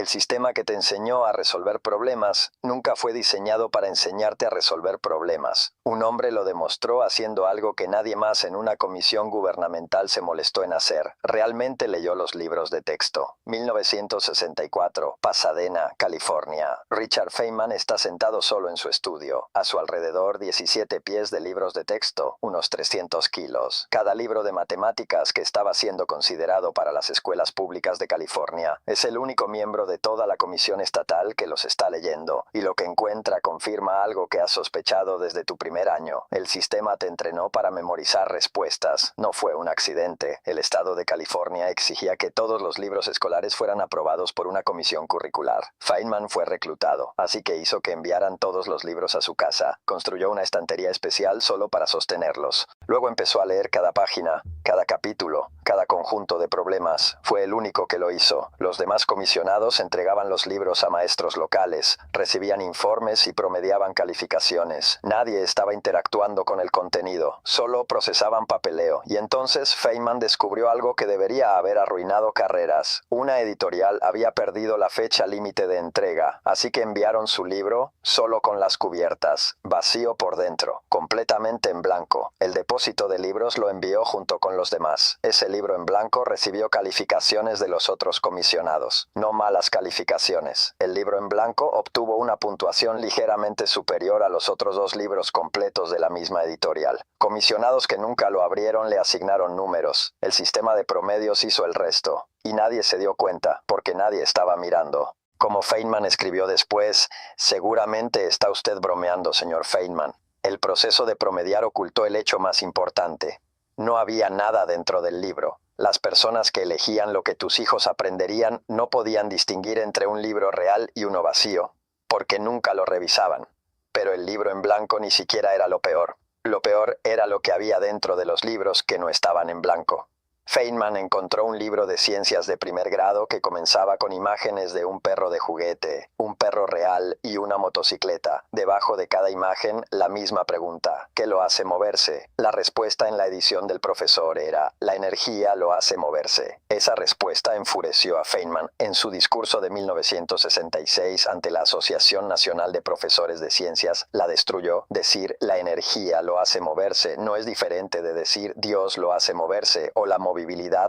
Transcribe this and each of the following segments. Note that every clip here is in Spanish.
El sistema que te enseñó a resolver problemas nunca fue diseñado para enseñarte a resolver problemas. Un hombre lo demostró haciendo algo que nadie más en una comisión gubernamental se molestó en hacer. Realmente leyó los libros de texto. 1964, Pasadena, California. Richard Feynman está sentado solo en su estudio. A su alrededor 17 pies de libros de texto, unos 300 kilos. Cada libro de matemáticas que estaba siendo considerado para las escuelas públicas de California. Es el único miembro de toda la comisión estatal que los está leyendo, y lo que encuentra confirma algo que has sospechado desde tu primer año. El sistema te entrenó para memorizar respuestas. No fue un accidente. El estado de California exigía que todos los libros escolares fueran aprobados por una comisión curricular. Feynman fue reclutado, así que hizo que enviaran todos los libros a su casa. Construyó una estantería especial solo para sostenerlos. Luego empezó a leer cada página, cada capítulo, cada conjunto de problemas. Fue el único que lo hizo. Los demás comisionados entregaban los libros a maestros locales, recibían informes y promediaban calificaciones. Nadie estaba interactuando con el contenido, solo procesaban papeleo. Y entonces Feynman descubrió algo que debería haber arruinado carreras. Una editorial había perdido la fecha límite de entrega, así que enviaron su libro solo con las cubiertas, vacío por dentro, completamente en blanco. El depósito de libros lo envió junto con los demás. Ese libro en blanco recibió calificaciones de los otros comisionados, no malas calificaciones. El libro en blanco obtuvo una puntuación ligeramente superior a los otros dos libros completos de la misma editorial. Comisionados que nunca lo abrieron le asignaron números. El sistema de promedios hizo el resto, y nadie se dio cuenta, porque nadie estaba mirando. Como Feynman escribió después, seguramente está usted bromeando, señor Feynman. El proceso de promediar ocultó el hecho más importante. No había nada dentro del libro. Las personas que elegían lo que tus hijos aprenderían no podían distinguir entre un libro real y uno vacío, porque nunca lo revisaban. Pero el libro en blanco ni siquiera era lo peor. Lo peor era lo que había dentro de los libros que no estaban en blanco. Feynman encontró un libro de ciencias de primer grado que comenzaba con imágenes de un perro de juguete, un perro real y una motocicleta. Debajo de cada imagen, la misma pregunta: ¿qué lo hace moverse? La respuesta en la edición del profesor era: la energía lo hace moverse. Esa respuesta enfureció a Feynman. En su discurso de 1966 ante la Asociación Nacional de Profesores de Ciencias, la destruyó. Decir la energía lo hace moverse no es diferente de decir Dios lo hace moverse o la movilidad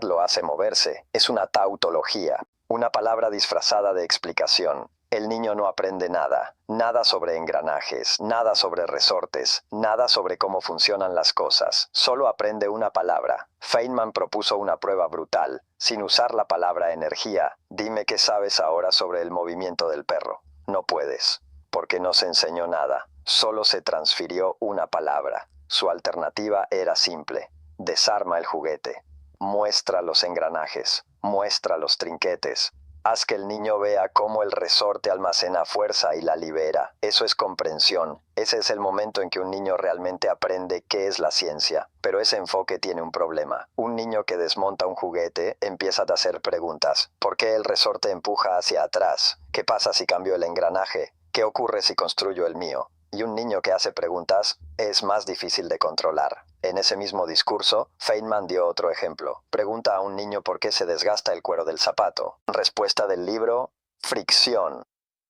lo hace moverse. Es una tautología, una palabra disfrazada de explicación. El niño no aprende nada, nada sobre engranajes, nada sobre resortes, nada sobre cómo funcionan las cosas. Solo aprende una palabra. Feynman propuso una prueba brutal. Sin usar la palabra energía, dime qué sabes ahora sobre el movimiento del perro. No puedes, porque no se enseñó nada. Solo se transfirió una palabra. Su alternativa era simple: desarma el juguete. Muestra los engranajes, muestra los trinquetes. Haz que el niño vea cómo el resorte almacena fuerza y la libera. Eso es comprensión. Ese es el momento en que un niño realmente aprende qué es la ciencia. Pero ese enfoque tiene un problema. Un niño que desmonta un juguete empieza a hacer preguntas. ¿Por qué el resorte empuja hacia atrás? ¿Qué pasa si cambio el engranaje? ¿Qué ocurre si construyo el mío? Y un niño que hace preguntas es más difícil de controlar. En ese mismo discurso, Feynman dio otro ejemplo. Pregunta a un niño por qué se desgasta el cuero del zapato. Respuesta del libro: fricción.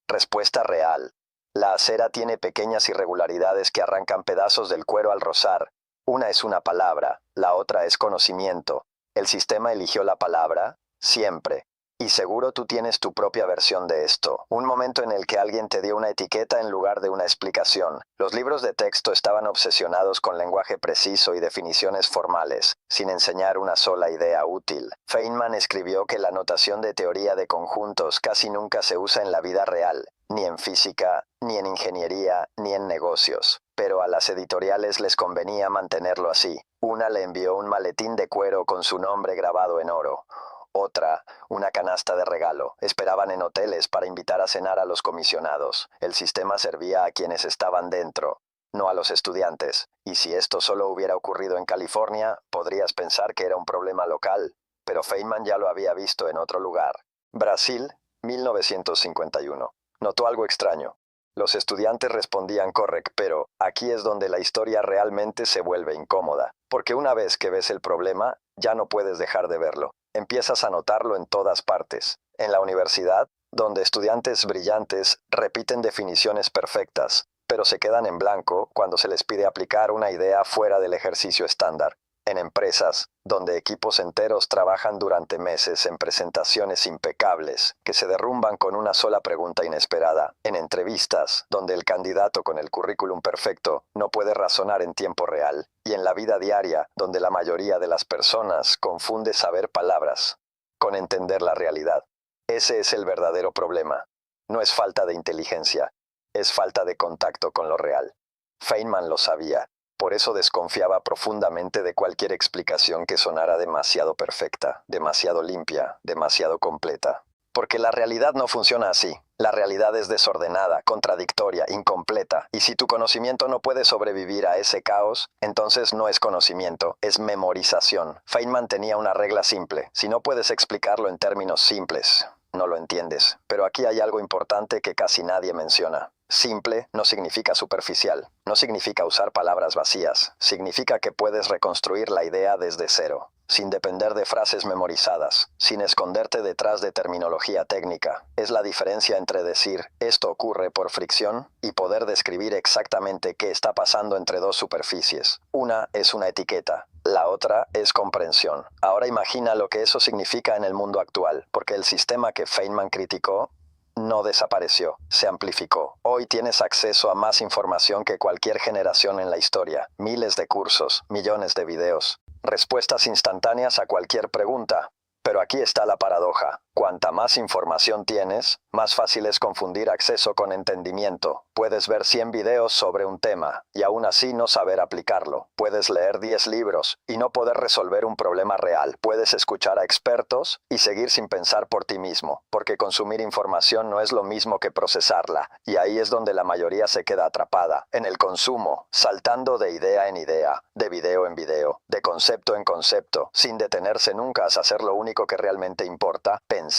Respuesta real: la acera tiene pequeñas irregularidades que arrancan pedazos del cuero al rozar. Una es una palabra, la otra es conocimiento. El sistema eligió la palabra, siempre. Y seguro tú tienes tu propia versión de esto. Un momento en el que alguien te dio una etiqueta en lugar de una explicación. Los libros de texto estaban obsesionados con lenguaje preciso y definiciones formales, sin enseñar una sola idea útil. Feynman escribió que la notación de teoría de conjuntos casi nunca se usa en la vida real, ni en física, ni en ingeniería, ni en negocios. Pero a las editoriales les convenía mantenerlo así. Una le envió un maletín de cuero con su nombre grabado en oro. Otra, una canasta de regalo. Esperaban en hoteles para invitar a cenar a los comisionados. El sistema servía a quienes estaban dentro, no a los estudiantes. Y si esto solo hubiera ocurrido en California, podrías pensar que era un problema local. Pero Feynman ya lo había visto en otro lugar. Brasil, 1951. Notó algo extraño. Los estudiantes respondían correcto, pero aquí es donde la historia realmente se vuelve incómoda. Porque una vez que ves el problema, ya no puedes dejar de verlo. Empiezas a notarlo en todas partes. En la universidad, donde estudiantes brillantes repiten definiciones perfectas, pero se quedan en blanco cuando se les pide aplicar una idea fuera del ejercicio estándar. En empresas, donde equipos enteros trabajan durante meses en presentaciones impecables, que se derrumban con una sola pregunta inesperada. En entrevistas, donde el candidato con el currículum perfecto no puede razonar en tiempo real. Y en la vida diaria, donde la mayoría de las personas confunde saber palabras con entender la realidad. Ese es el verdadero problema. No es falta de inteligencia, es falta de contacto con lo real. Feynman lo sabía. Por eso desconfiaba profundamente de cualquier explicación que sonara demasiado perfecta, demasiado limpia, demasiado completa. Porque la realidad no funciona así. La realidad es desordenada, contradictoria, incompleta. Y si tu conocimiento no puede sobrevivir a ese caos, entonces no es conocimiento, es memorización. Feynman tenía una regla simple. Si no puedes explicarlo en términos simples, no lo entiendes. Pero aquí hay algo importante que casi nadie menciona. Simple no significa superficial, no significa usar palabras vacías, significa que puedes reconstruir la idea desde cero, sin depender de frases memorizadas, sin esconderte detrás de terminología técnica. Es la diferencia entre decir esto ocurre por fricción y poder describir exactamente qué está pasando entre dos superficies. Una es una etiqueta, la otra es comprensión. Ahora imagina lo que eso significa en el mundo actual, porque el sistema que Feynman criticó no desapareció, se amplificó. Hoy tienes acceso a más información que cualquier generación en la historia. Miles de cursos, millones de videos, respuestas instantáneas a cualquier pregunta. Pero aquí está la paradoja. Cuanta más información tienes, más fácil es confundir acceso con entendimiento. Puedes ver 100 videos sobre un tema y aún así no saber aplicarlo. Puedes leer 10 libros y no poder resolver un problema real. Puedes escuchar a expertos y seguir sin pensar por ti mismo, porque consumir información no es lo mismo que procesarla. Y ahí es donde la mayoría se queda atrapada, en el consumo, saltando de idea en idea, de video en video, de concepto en concepto, sin detenerse nunca a hacer lo único que realmente importa, pensar.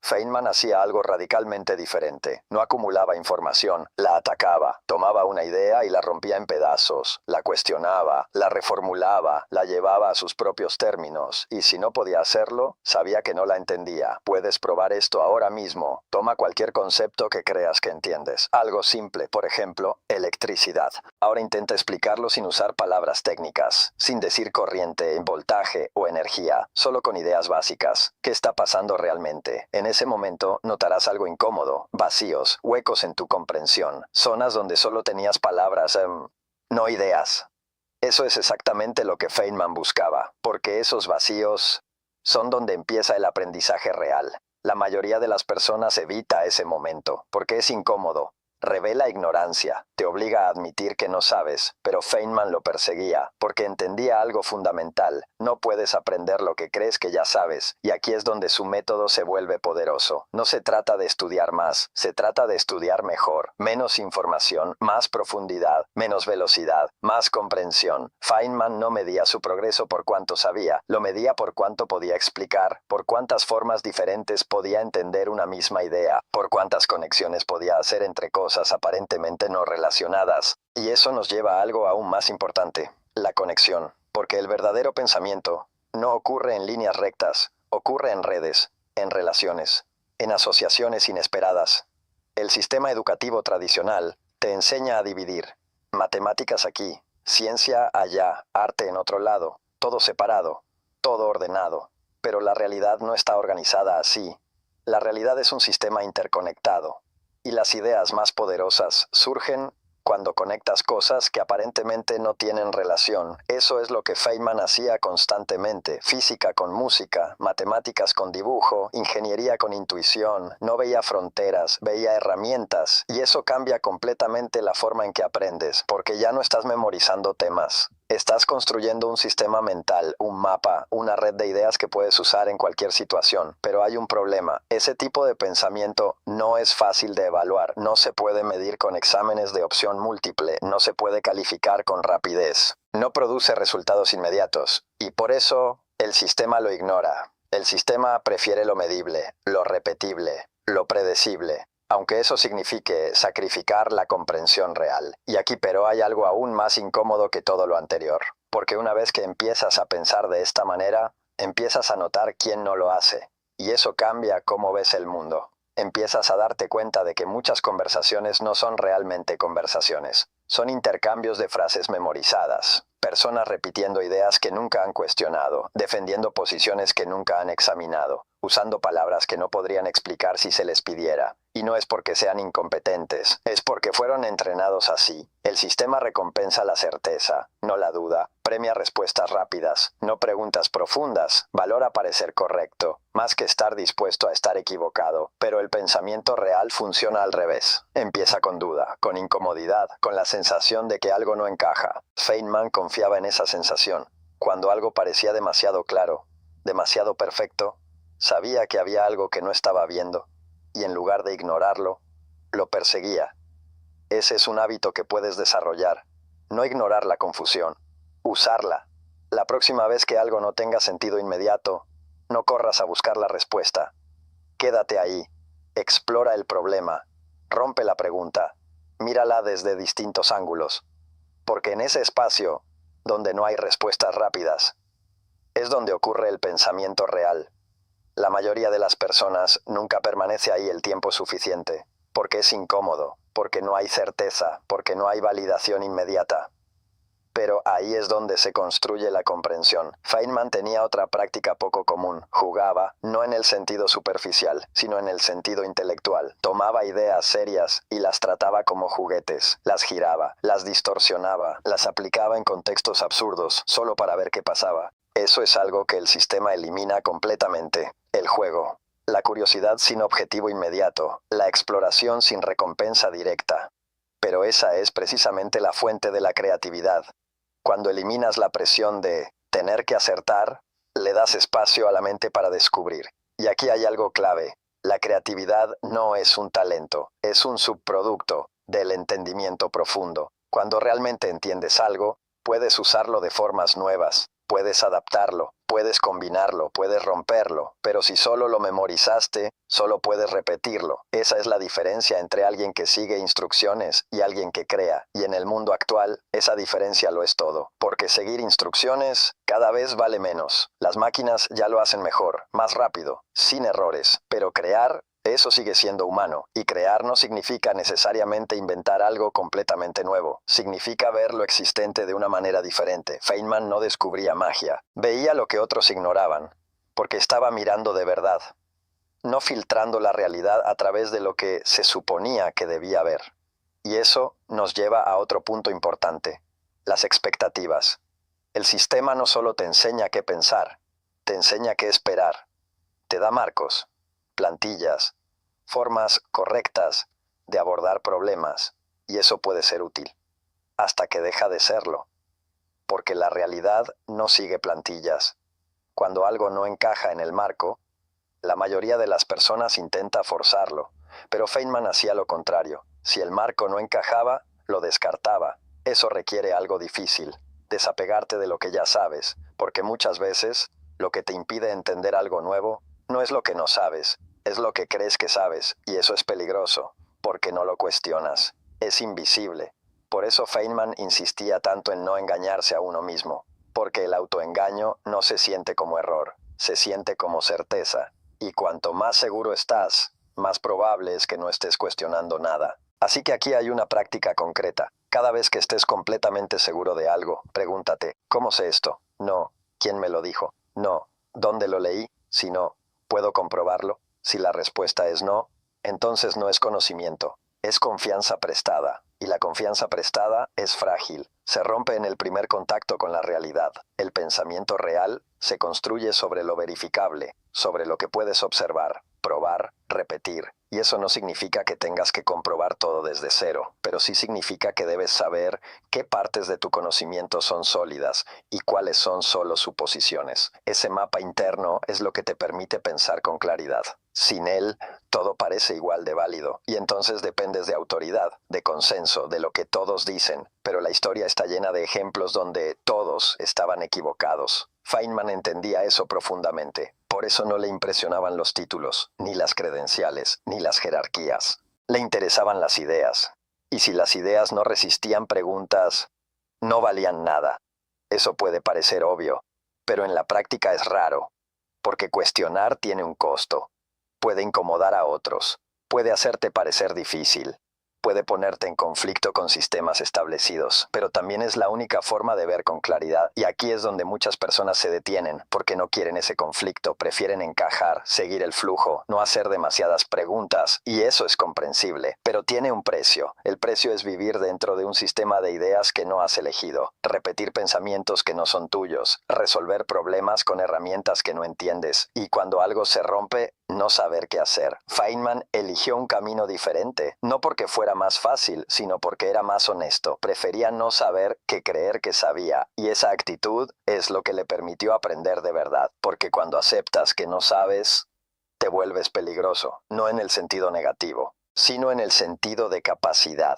Feynman hacía algo radicalmente diferente. No acumulaba información, la atacaba. Tomaba una idea y la rompía en pedazos. La cuestionaba, la reformulaba, la llevaba a sus propios términos. Y si no podía hacerlo, sabía que no la entendía. Puedes probar esto ahora mismo. Toma cualquier concepto que creas que entiendes. Algo simple, por ejemplo, electricidad. Ahora intenta explicarlo sin usar palabras técnicas, sin decir corriente, voltaje o energía, solo con ideas básicas. ¿Qué está pasando realmente? En ese momento notarás algo incómodo, vacíos, huecos en tu comprensión, zonas donde solo tenías palabras, no ideas. Eso es exactamente lo que Feynman buscaba, porque esos vacíos son donde empieza el aprendizaje real. La mayoría de las personas evita ese momento, porque es incómodo. Revela ignorancia, te obliga a admitir que no sabes, pero Feynman lo perseguía, porque entendía algo fundamental. No puedes aprender lo que crees que ya sabes, y aquí es donde su método se vuelve poderoso. No se trata de estudiar más, se trata de estudiar mejor. Menos información, más profundidad, menos velocidad, más comprensión. Feynman no medía su progreso por cuánto sabía, lo medía por cuánto podía explicar, por cuántas formas diferentes podía entender una misma idea, por cuántas conexiones podía hacer entre cosas aparentemente no relacionadas. Y eso nos lleva a algo aún más importante, la conexión. Porque el verdadero pensamiento no ocurre en líneas rectas, ocurre en redes, en relaciones, en asociaciones inesperadas. El sistema educativo tradicional te enseña a dividir. Matemáticas aquí, ciencia allá, arte en otro lado, todo separado, todo ordenado. Pero la realidad no está organizada así. La realidad es un sistema interconectado. Y las ideas más poderosas surgen cuando conectas cosas que aparentemente no tienen relación. Eso es lo que Feynman hacía constantemente. Física con música, matemáticas con dibujo, ingeniería con intuición. No veía fronteras, veía herramientas. Y eso cambia completamente la forma en que aprendes, porque ya no estás memorizando temas. Estás construyendo un sistema mental, un mapa, una red de ideas que puedes usar en cualquier situación. Pero hay un problema. Ese tipo de pensamiento no es fácil de evaluar. No se puede medir con exámenes de opción múltiple. No se puede calificar con rapidez. No produce resultados inmediatos. Y por eso el sistema lo ignora. El sistema prefiere lo medible, lo repetible, lo predecible, aunque eso signifique sacrificar la comprensión real. Y aquí pero hay algo aún más incómodo que todo lo anterior, porque una vez que empiezas a pensar de esta manera, empiezas a notar quién no lo hace, y eso cambia cómo ves el mundo. empiezas a darte cuenta de que muchas conversaciones no son realmente conversaciones. Son intercambios de frases memorizadas, personas repitiendo ideas que nunca han cuestionado, defendiendo posiciones que nunca han examinado, usando palabras que no podrían explicar si se les pidiera. Y no es porque sean incompetentes, es porque fueron entrenados así. El sistema recompensa la certeza, no la duda, premia respuestas rápidas, no preguntas profundas, valora parecer correcto, más que estar dispuesto a estar equivocado. Pero el pensamiento real funciona al revés. Empieza con duda, con incomodidad, con la sensación de que algo no encaja. Feynman confiaba en esa sensación. Cuando algo parecía demasiado claro, demasiado perfecto, sabía que había algo que no estaba viendo, y en lugar de ignorarlo, lo perseguía. Ese es un hábito que puedes desarrollar. No ignorar la confusión, usarla. La próxima vez que algo no tenga sentido inmediato, no corras a buscar la respuesta. Quédate ahí, explora el problema, rompe la pregunta, mírala desde distintos ángulos. Porque en ese espacio, donde no hay respuestas rápidas, es donde ocurre el pensamiento real. La mayoría de las personas nunca permanece ahí el tiempo suficiente, porque es incómodo, porque no hay certeza, porque no hay validación inmediata. Pero ahí es donde se construye la comprensión. Feynman tenía otra práctica poco común. Jugaba, no en el sentido superficial, sino en el sentido intelectual. Tomaba ideas serias y las trataba como juguetes. Las giraba, las distorsionaba, las aplicaba en contextos absurdos, solo para ver qué pasaba. Eso es algo que el sistema elimina completamente. El juego. La curiosidad sin objetivo inmediato. La exploración sin recompensa directa. Pero esa es precisamente la fuente de la creatividad. Cuando eliminas la presión de tener que acertar, le das espacio a la mente para descubrir. Y aquí hay algo clave. La creatividad no es un talento, es un subproducto del entendimiento profundo. Cuando realmente entiendes algo, puedes usarlo de formas nuevas, puedes adaptarlo, puedes combinarlo, puedes romperlo, pero si solo lo memorizaste, solo puedes repetirlo. Esa es la diferencia entre alguien que sigue instrucciones y alguien que crea. Y en el mundo actual, esa diferencia lo es todo. Porque seguir instrucciones cada vez vale menos. Las máquinas ya lo hacen mejor, más rápido, sin errores. Pero crear, eso sigue siendo humano. Y crear no significa necesariamente inventar algo completamente nuevo. Significa ver lo existente de una manera diferente. Feynman no descubría magia. Veía lo que otros ignoraban, porque estaba mirando de verdad, no filtrando la realidad a través de lo que se suponía que debía ver. Y eso nos lleva a otro punto importante, las expectativas. El sistema no solo te enseña qué pensar, te enseña qué esperar. Te da marcos, plantillas, formas correctas de abordar problemas, y eso puede ser útil, hasta que deja de serlo, porque la realidad no sigue plantillas. Cuando algo no encaja en el marco, la mayoría de las personas intenta forzarlo, pero Feynman hacía lo contrario. Si el marco no encajaba, lo descartaba. Eso requiere algo difícil, desapegarte de lo que ya sabes, porque muchas veces lo que te impide entender algo nuevo no es lo que no sabes, es lo que crees que sabes, y eso es peligroso, porque no lo cuestionas. Es invisible. Por eso Feynman insistía tanto en no engañarse a uno mismo, porque el autoengaño no se siente como error, se siente como certeza. Y cuanto más seguro estás, más probable es que no estés cuestionando nada. Así que aquí hay una práctica concreta. Cada vez que estés completamente seguro de algo, pregúntate, ¿cómo sé esto? No, ¿quién me lo dijo? No, ¿dónde lo leí? Si no, ¿puedo comprobarlo? Si la respuesta es no, entonces no es conocimiento, es confianza prestada. Y la confianza prestada es frágil. Se rompe en el primer contacto con la realidad. El pensamiento real se construye sobre lo verificable, sobre lo que puedes observar, probar, repetir. Y eso no significa que tengas que comprobar todo desde cero, pero sí significa que debes saber qué partes de tu conocimiento son sólidas y cuáles son solo suposiciones. Ese mapa interno es lo que te permite pensar con claridad. Sin él, todo parece igual de válido, y entonces dependes de autoridad, de consenso, de lo que todos dicen. Pero la historia está llena de ejemplos donde todos estaban equivocados. Feynman entendía eso profundamente. Por eso no le impresionaban los títulos, ni las credenciales, ni las jerarquías. Le interesaban las ideas. Y si las ideas no resistían preguntas, no valían nada. Eso puede parecer obvio, pero en la práctica es raro, porque cuestionar tiene un costo. Puede incomodar a otros, Puede hacerte parecer difícil. Puede ponerte en conflicto con sistemas establecidos, pero también es la única forma de ver con claridad. Y aquí es donde muchas personas se detienen, porque no quieren ese conflicto, prefieren encajar, seguir el flujo, no hacer demasiadas preguntas, y eso es comprensible. Pero tiene un precio. El precio es vivir dentro de un sistema de ideas que no has elegido, repetir pensamientos que no son tuyos, resolver problemas con herramientas que no entiendes, y cuando algo se rompe, no saber qué hacer. Feynman eligió un camino diferente, no porque fuera más fácil, sino porque era más honesto. Prefería no saber que creer que sabía, y esa actitud es lo que le permitió aprender de verdad, porque cuando aceptas que no sabes, te vuelves peligroso, no en el sentido negativo, sino en el sentido de capacidad.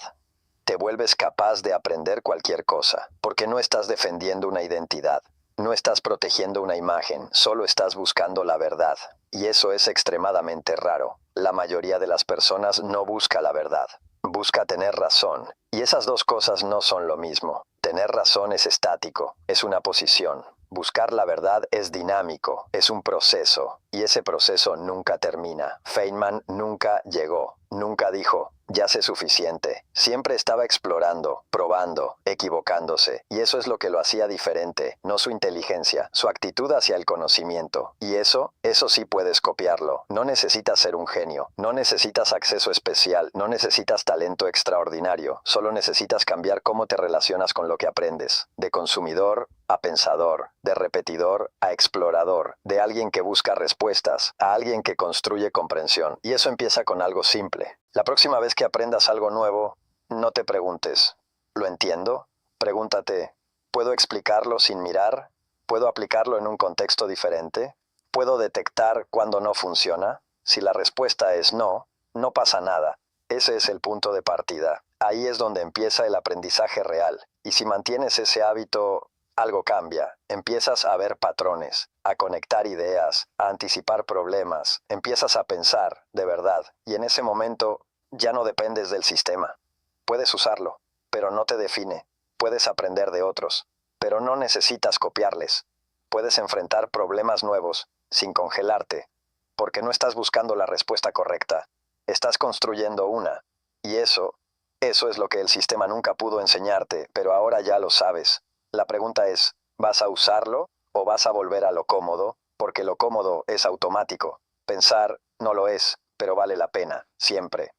Te vuelves capaz de aprender cualquier cosa, porque no estás defendiendo una identidad. No estás protegiendo una imagen, solo estás buscando la verdad. Y eso es extremadamente raro. La mayoría de las personas no busca la verdad. Busca tener razón. Y esas dos cosas no son lo mismo. Tener razón es estático, es una posición. Buscar la verdad es dinámico, es un proceso. Y ese proceso nunca termina. Feynman nunca llegó, nunca dijo, ya sé suficiente. Siempre estaba explorando, probando, equivocándose. Y eso es lo que lo hacía diferente, no su inteligencia, su actitud hacia el conocimiento. Y eso sí puedes copiarlo. No necesitas ser un genio, no necesitas acceso especial, no necesitas talento extraordinario. Solo necesitas cambiar cómo te relacionas con lo que aprendes. De consumidor a pensador, de repetidor a explorador, de alguien que busca respuestas a alguien que construye comprensión. Y eso empieza con algo simple. La próxima vez que aprendas algo nuevo, no te preguntes, ¿lo entiendo? Pregúntate, ¿puedo explicarlo sin mirar? ¿Puedo aplicarlo en un contexto diferente? ¿Puedo detectar cuando no funciona? Si la respuesta es no, no pasa nada. Ese es el punto de partida. Ahí es donde empieza el aprendizaje real. Y si mantienes ese hábito, algo cambia. Empiezas a ver patrones, a conectar ideas, a anticipar problemas. Empiezas a pensar, de verdad. Y en ese momento, ya no dependes del sistema. Puedes usarlo, pero no te define. Puedes aprender de otros, pero no necesitas copiarles. Puedes enfrentar problemas nuevos, sin congelarte, porque no estás buscando la respuesta correcta. Estás construyendo una. Y eso es lo que el sistema nunca pudo enseñarte, pero ahora ya lo sabes. La pregunta es, ¿vas a usarlo o vas a volver a lo cómodo? Porque lo cómodo es automático. Pensar no lo es, pero vale la pena, siempre.